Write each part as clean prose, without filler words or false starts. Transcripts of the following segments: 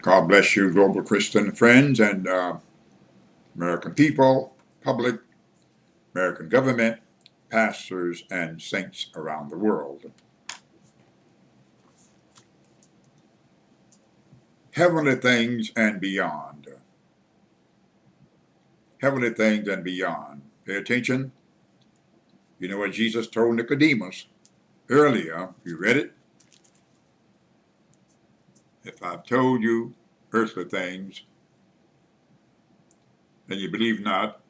God bless you, global Christian friends and American people, public, American government, pastors, and saints around the world. Heavenly things and beyond. Heavenly things and beyond. Pay attention. You know what Jesus told Nicodemus earlier? You read it? If I've told you earthly things and you believe not,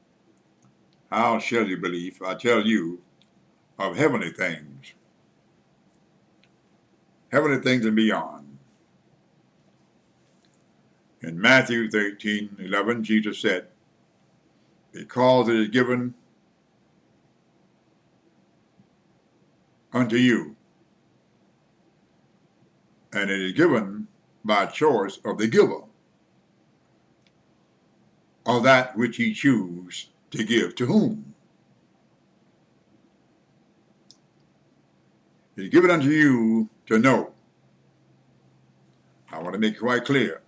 how shall you believe if I tell you of heavenly things? Heavenly things and beyond. In Matthew 13:11, Jesus said, because it is given unto you, and it is given by choice of the giver, of that which he choose to give to whom. It is given unto you to know. I want to make it quite clear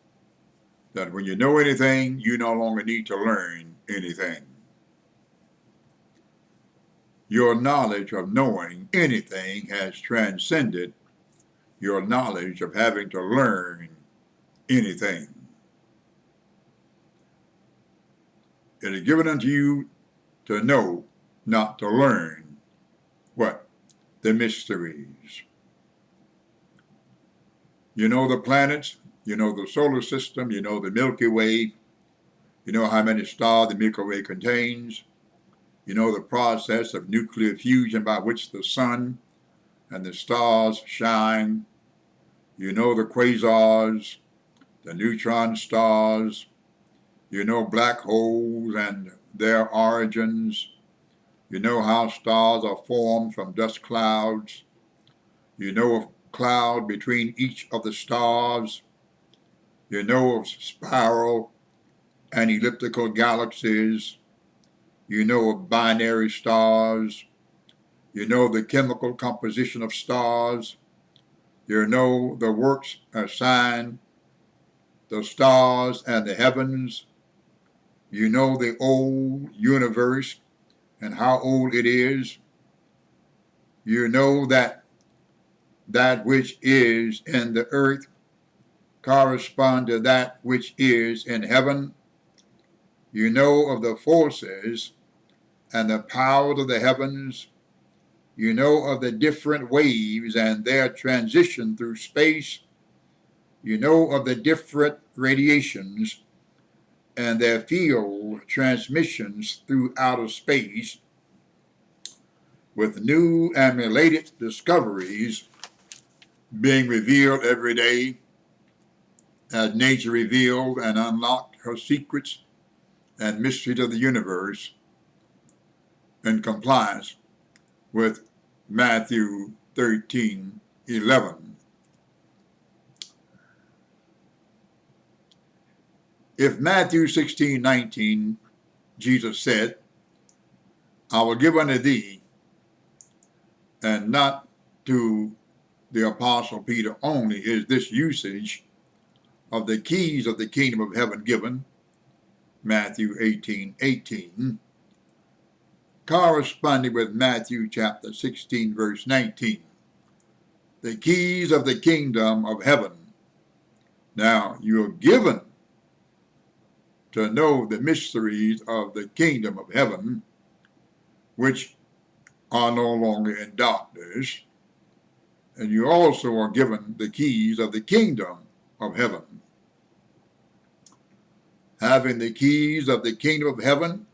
that when you know anything, you no longer need to learn anything. Your knowledge of knowing anything has transcended your knowledge of having to learn anything. It is given unto you to know, not to learn. What? The mysteries. You know the planets, you know the solar system, you know the Milky Way, you know how many stars the Milky Way contains, you know the process of nuclear fusion by which the sun and the stars shine, you know the quasars, the neutron stars, you know black holes and their origins, you know how stars are formed from dust clouds, you know of cloud between each of the stars, you know of spiral and elliptical galaxies, you know of binary stars, you know the chemical composition of stars, you know the works assigned the stars and the heavens, you know the old universe and how old it is, you know that which is in the earth correspond to that which is in heaven. You know of the forces and the powers of the heavens. You know of the different waves and their transition through space. You know of the different radiations and their field transmissions through outer space, with new and related discoveries being revealed every day as nature revealed and unlocked her secrets and mysteries of the universe in compliance with Matthew 13:11. If Matthew 16:19, Jesus said, I will give unto thee, and not to the Apostle Peter only, is this usage of the keys of the kingdom of heaven given, Matthew 18:18, corresponding with Matthew chapter 16, verse 19. The keys of the kingdom of heaven. Now, you are given to know the mysteries of the kingdom of heaven, which are no longer in darkness, and you also are given the keys of the kingdom of heaven. Having the keys of the kingdom of heaven,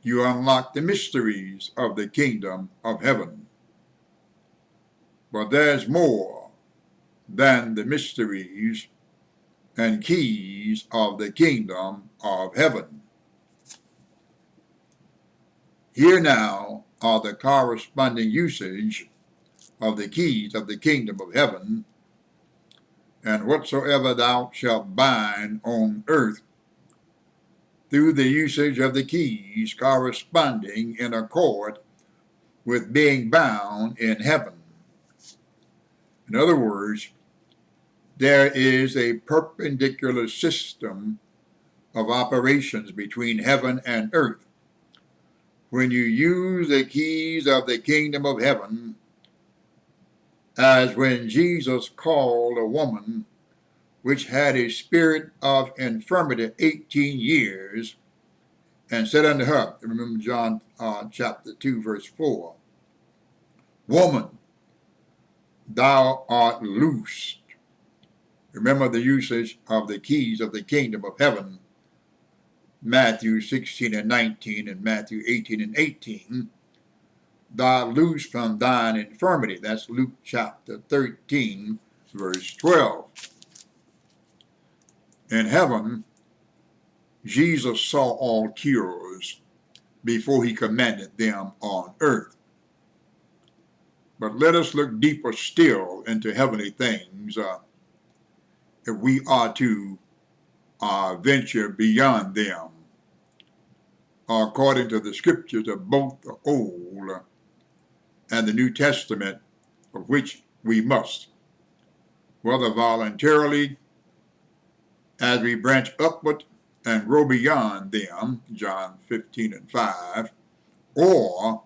you unlock the mysteries of the kingdom of heaven. But there's more than the mysteries and keys of the kingdom of heaven. Here now are the corresponding usage of the keys of the kingdom of heaven. And whatsoever thou shalt bind on earth through the usage of the keys corresponding in accord with being bound in heaven. In other words, there is a perpendicular system of operations between heaven and earth. When you use the keys of the kingdom of heaven, as when Jesus called a woman which had a spirit of infirmity 18 years, and said unto her, remember John chapter 2, verse 4, Woman, thou art loosed. Remember the usage of the keys of the kingdom of heaven, Matthew 16 and 19 and Matthew 18 and 18. Thou loosed from thine infirmity. That's Luke chapter 13, verse 12. In heaven, Jesus saw all cures before he commanded them on earth. But let us look deeper still into heavenly things if we are to venture beyond them, according to the scriptures of both the Old and the New Testament, of which we must, whether voluntarily, as we branch upward and grow beyond them, John 15 and 5, or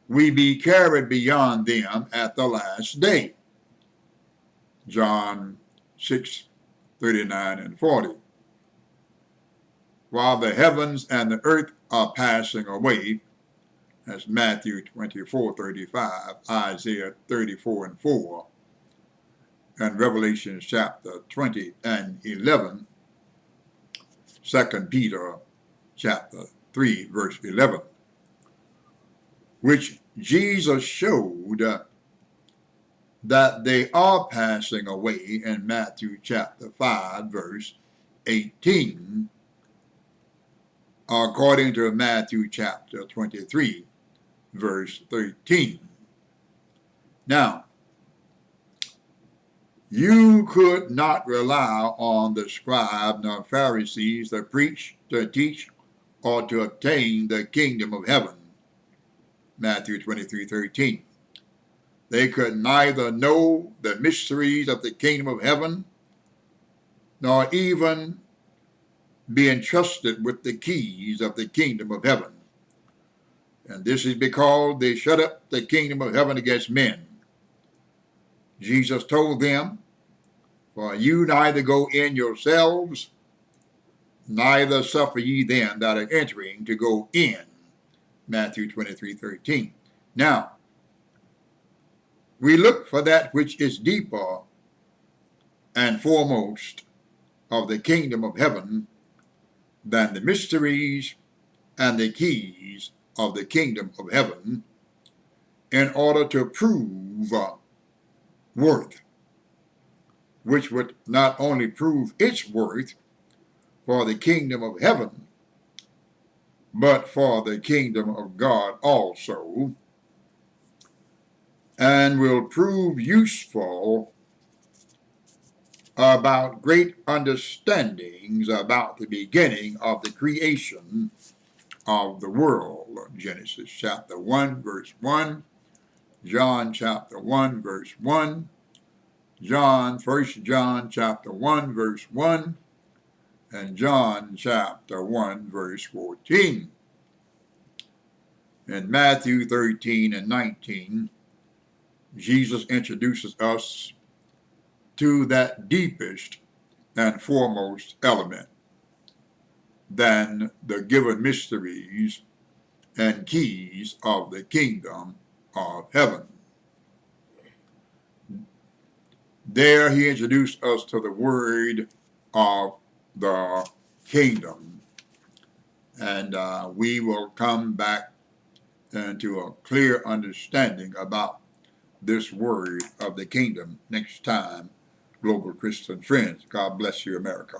we be carried beyond them at the last day, John 6, 39 and 40. While the heavens and the earth are passing away, as Matthew 24, 35, Isaiah 34 and 4, and Revelation chapter 20 and 11, 2 Peter chapter 3, verse 11, which Jesus showed that they are passing away in Matthew chapter 5, verse 18, according to Matthew chapter 23, verse 13. Now, you could not rely on the scribes nor Pharisees to preach, to teach, or to obtain the kingdom of heaven, Matthew 23, 13. They could neither know the mysteries of the kingdom of heaven, nor even be entrusted with the keys of the kingdom of heaven. And this is because they shut up the kingdom of heaven against men. Jesus told them, for you neither go in yourselves, neither suffer ye them that are entering to go in, Matthew 23, 13. Now, we look for that which is deeper and foremost of the kingdom of heaven than the mysteries and the keys of the kingdom of heaven, in order to prove worth, which would not only prove its worth for the kingdom of heaven, but for the kingdom of God also, and will prove useful about great understandings about the beginning of the creation of the world. Genesis chapter 1, verse 1, John chapter 1, verse 1, First John chapter 1, verse 1, and John chapter 1, verse 14. In Matthew 13 and 19, Jesus introduces us to that deepest and foremost element than the given mysteries and keys of the kingdom of heaven. There he introduced us to the word of the kingdom. And we will come back into a clear understanding about this word of the kingdom next time, Global Christian Friends. God bless you, America.